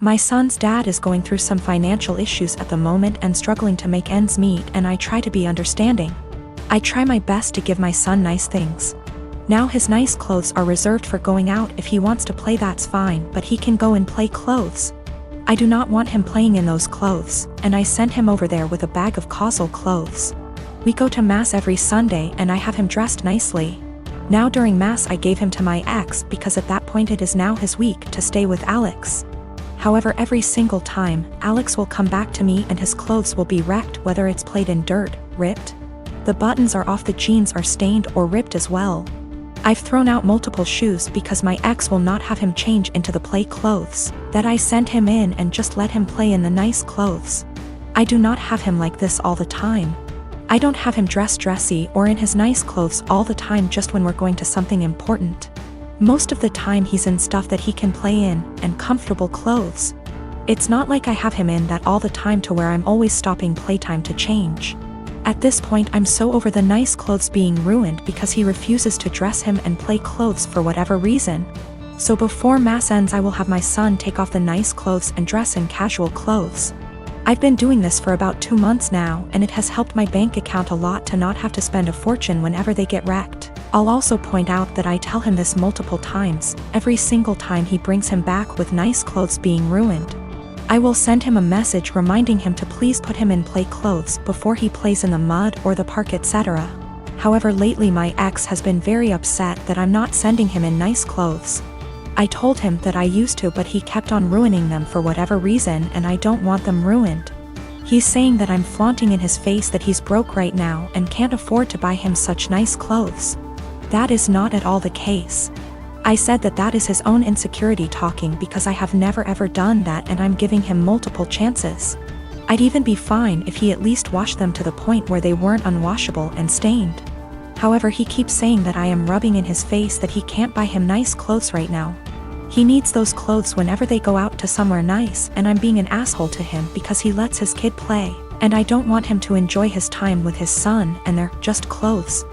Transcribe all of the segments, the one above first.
My son's dad is going through some financial issues at the moment and struggling to make ends meet, and I try to be understanding. I try my best to give my son nice things. Now his nice clothes are reserved for going out. If he wants to play, that's fine, but he can go and play clothes. I do not want him playing in those clothes, and I send him over there with a bag of causal clothes. We go to mass every Sunday and I have him dressed nicely. Now during mass I gave him to my ex because at that point it is now his week to stay with Alex. However, every single time, Alex will come back to me and his clothes will be wrecked, whether it's played in dirt, ripped. The buttons are off, the jeans are stained or ripped as well. I've thrown out multiple shoes because my ex will not have him change into the play clothes, that I send him in and just let him play in the nice clothes. I do not have him like this all the time. I don't have him dressed dressy or in his nice clothes all the time, just when we're going to something important. Most of the time he's in stuff that he can play in, and comfortable clothes. It's not like I have him in that all the time to where I'm always stopping playtime to change. At this point I'm so over the nice clothes being ruined because he refuses to dress him and play clothes for whatever reason. So before mass ends I will have my son take off the nice clothes and dress in casual clothes. I've been doing this for about 2 months now, and it has helped my bank account a lot to not have to spend a fortune whenever they get wrecked. I'll also point out that I tell him this multiple times, every single time he brings him back with nice clothes being ruined. I will send him a message reminding him to please put him in play clothes before he plays in the mud or the park, etc. However, lately my ex has been very upset that I'm not sending him in nice clothes. I told him that I used to, but he kept on ruining them for whatever reason, and I don't want them ruined. He's saying that I'm flaunting in his face that he's broke right now and can't afford to buy him such nice clothes. That is not at all the case. I said that that is his own insecurity talking because I have never ever done that, and I'm giving him multiple chances. I'd even be fine if he at least washed them to the point where they weren't unwashable and stained. However, he keeps saying that I am rubbing in his face that he can't buy him nice clothes right now. He needs those clothes whenever they go out to somewhere nice, and I'm being an asshole to him because he lets his kid play, and I don't want him to enjoy his time with his son and they're just clothes.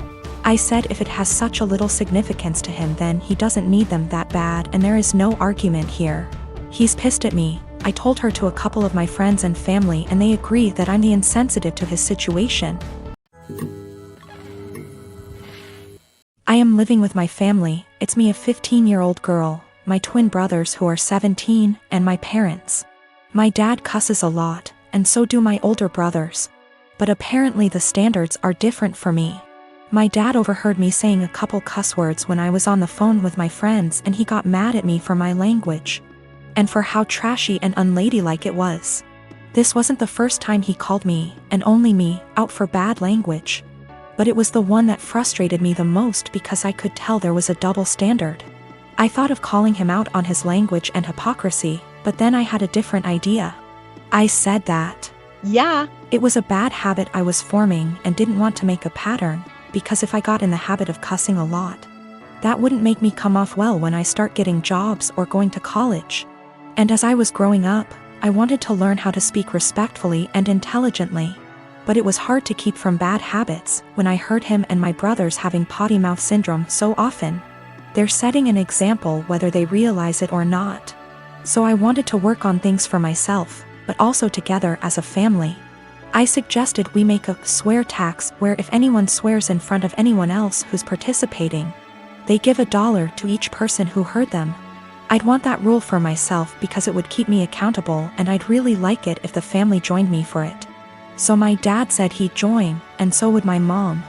I said if it has such a little significance to him then he doesn't need them that bad, and there is no argument here. He's pissed at me. I told her to a couple of my friends and family and they agree that I'm the insensitive to his situation. I am living with my family. It's me, a 15-year-old girl, my twin brothers who are 17, and my parents. My dad cusses a lot, and so do my older brothers. But apparently the standards are different for me. My dad overheard me saying a couple cuss words when I was on the phone with my friends, and he got mad at me for my language. And for how trashy and unladylike it was. This wasn't the first time he called me, and only me, out for bad language. But it was the one that frustrated me the most because I could tell there was a double standard. I thought of calling him out on his language and hypocrisy, but then I had a different idea. I said that, yeah, it was a bad habit I was forming and didn't want to make a pattern, because if I got in the habit of cussing a lot, that wouldn't make me come off well when I start getting jobs or going to college. And as I was growing up, I wanted to learn how to speak respectfully and intelligently. But it was hard to keep from bad habits when I heard him and my brothers having potty mouth syndrome so often. They're setting an example whether they realize it or not. So I wanted to work on things for myself, but also together as a family. I suggested we make a swear tax where if anyone swears in front of anyone else who's participating, they give $1 to each person who heard them. I'd want that rule for myself because it would keep me accountable, and I'd really like it if the family joined me for it. So my dad said he'd join, and so would my mom.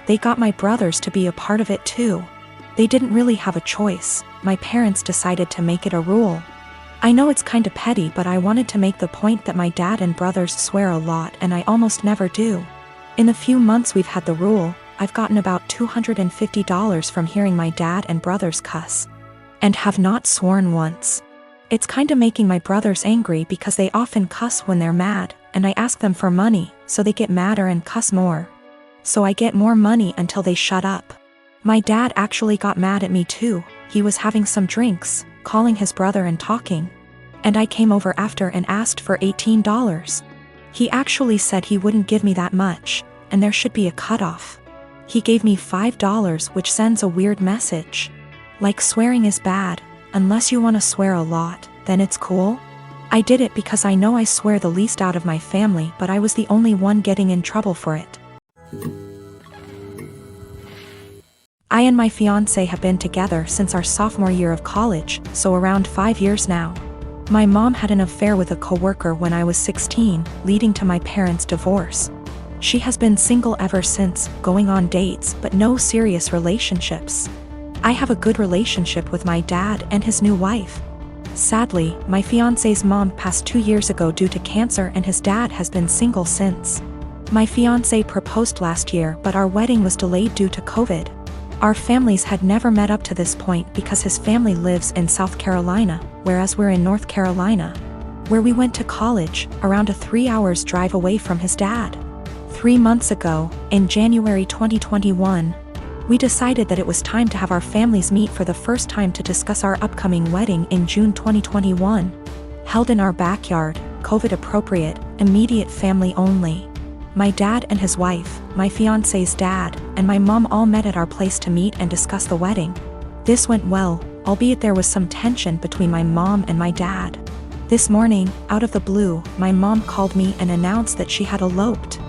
They got my brothers to be a part of it too. They didn't really have a choice. My parents decided to make it a rule. I know it's kinda petty, but I wanted to make the point that my dad and brothers swear a lot and I almost never do. In the few months we've had the rule, I've gotten about $250 from hearing my dad and brothers cuss. And have not sworn once. It's kinda making my brothers angry because they often cuss when they're mad, and I ask them for money, so they get madder and cuss more. So I get more money until they shut up. My dad actually got mad at me too. He was having some drinks, calling his brother and talking. And I came over after and asked for $18. He actually said he wouldn't give me that much, and there should be a cutoff. He gave me $5, which sends a weird message. Like swearing is bad, unless you want to swear a lot, then it's cool. I did it because I know I swear the least out of my family, but I was the only one getting in trouble for it. I and my fiancé have been together since our sophomore year of college, so around 5 years now. My mom had an affair with a coworker when I was 16, leading to my parents' divorce. She has been single ever since, going on dates, but no serious relationships. I have a good relationship with my dad and his new wife. Sadly, my fiancé's mom passed 2 years ago due to cancer, and his dad has been single since. My fiancé proposed last year, but our wedding was delayed due to COVID. Our families had never met up to this point because his family lives in South Carolina, whereas we're in North Carolina, where we went to college, around a 3 hours drive away from his dad. 3 months ago, in January 2021, we decided that it was time to have our families meet for the first time to discuss our upcoming wedding in June 2021. Held in our backyard, COVID appropriate, immediate family only. My dad and his wife, my fiancé's dad, and my mom all met at our place to meet and discuss the wedding. This went well, albeit there was some tension between my mom and my dad. This morning, out of the blue, my mom called me and announced that she had eloped.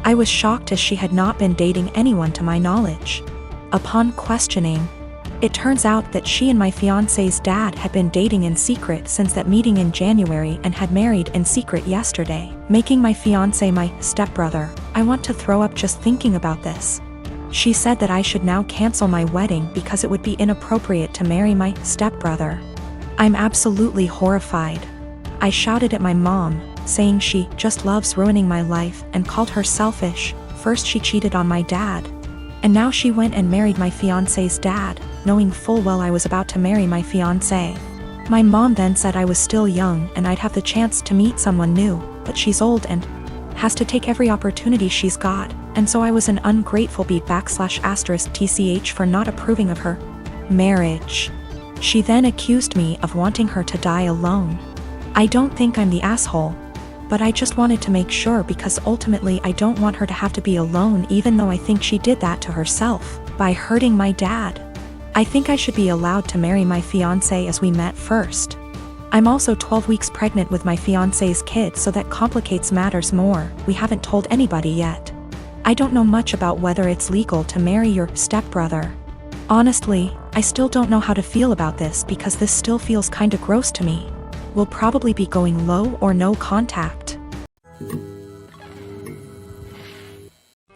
I was shocked as she had not been dating anyone to my knowledge. Upon questioning, it turns out that she and my fiancé's dad had been dating in secret since that meeting in January and had married in secret yesterday, making my fiancé my stepbrother. I want to throw up just thinking about this. She said that I should now cancel my wedding because it would be inappropriate to marry my stepbrother. I'm absolutely horrified. I shouted at my mom, saying she just loves ruining my life, and called her selfish. First she cheated on my dad, and now she went and married my fiancé's dad, knowing full well I was about to marry my fiancé. My mom then said I was still young and I'd have the chance to meet someone new, but she's old and has to take every opportunity she's got, and so I was an ungrateful /*tch for not approving of her marriage. She then accused me of wanting her to die alone. I don't think I'm the asshole, but I just wanted to make sure because ultimately I don't want her to have to be alone, even though I think she did that to herself by hurting my dad. I think I should be allowed to marry my fiancé as we met first. I'm also 12 weeks pregnant with my fiancé's kid, so that complicates matters more. We haven't told anybody yet. I don't know much about whether it's legal to marry your stepbrother. Honestly, I still don't know how to feel about this because this still feels kinda gross to me. We'll probably be going low or no contact.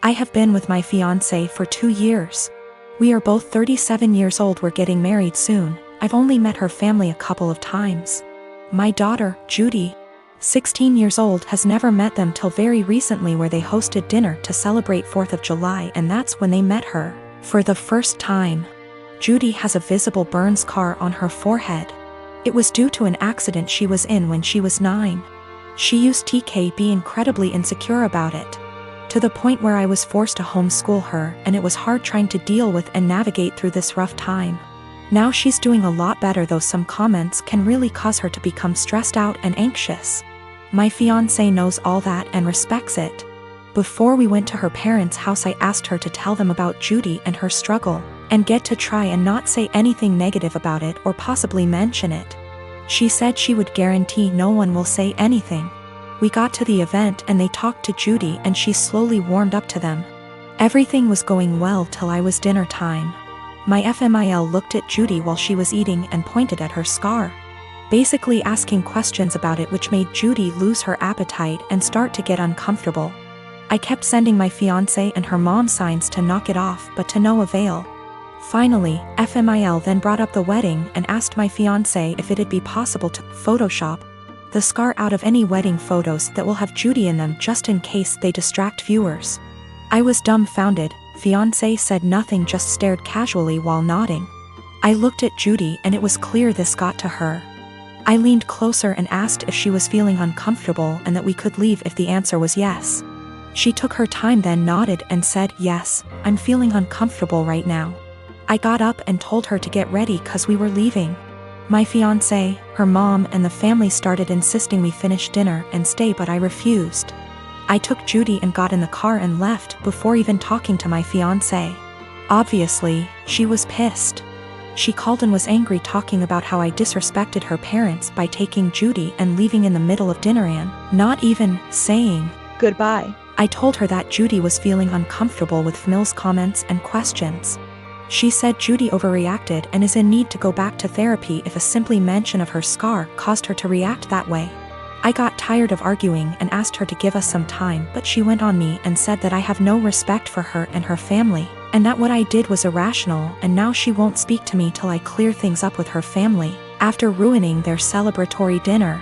I have been with my fiancé for 2 years. We are both 37 years old. We're getting married soon. I've only met her family a couple of times. My daughter, Judy, 16 years old, has never met them till very recently, where they hosted dinner to celebrate 4th of July, and that's when they met her for the first time. Judy has a visible burn scar on her forehead. It was due to an accident she was in when she was 9. She used to be incredibly insecure about it, to the point where I was forced to homeschool her, and it was hard trying to deal with and navigate through this rough time. Now she's doing a lot better, though some comments can really cause her to become stressed out and anxious. My fiancé knows all that and respects it. Before we went to her parents' house, I asked her to tell them about Judy and her struggle, and get to try and not say anything negative about it or possibly mention it. She said she would guarantee no one will say anything. We got to the event and they talked to Judy and she slowly warmed up to them. Everything was going well till I was dinner time. My FMIL looked at Judy while she was eating and pointed at her scar, basically asking questions about it, which made Judy lose her appetite and start to get uncomfortable. I kept sending my fiancé and her mom signs to knock it off, but to no avail. Finally, FMIL then brought up the wedding and asked my fiancé if it'd be possible to Photoshop the scar out of any wedding photos that will have Judy in them, just in case they distract viewers. I was dumbfounded. Fiancé said nothing, just stared casually while nodding. I looked at Judy and it was clear this got to her. I leaned closer and asked if she was feeling uncomfortable and that we could leave if the answer was yes. She took her time, then nodded and said, "Yes, I'm feeling uncomfortable right now." I got up and told her to get ready cause we were leaving. My fiancé, her mom and the family started insisting we finish dinner and stay, but I refused. I took Judy and got in the car and left before even talking to my fiancé. Obviously, she was pissed. She called and was angry, talking about how I disrespected her parents by taking Judy and leaving in the middle of dinner and not even saying goodbye. I told her that Judy was feeling uncomfortable with Mills' comments and questions. She said Judy overreacted and is in need to go back to therapy if a simply mention of her scar caused her to react that way. I got tired of arguing and asked her to give us some time, but she went on me and said that I have no respect for her and her family, and that what I did was irrational, and now she won't speak to me till I clear things up with her family, after ruining their celebratory dinner.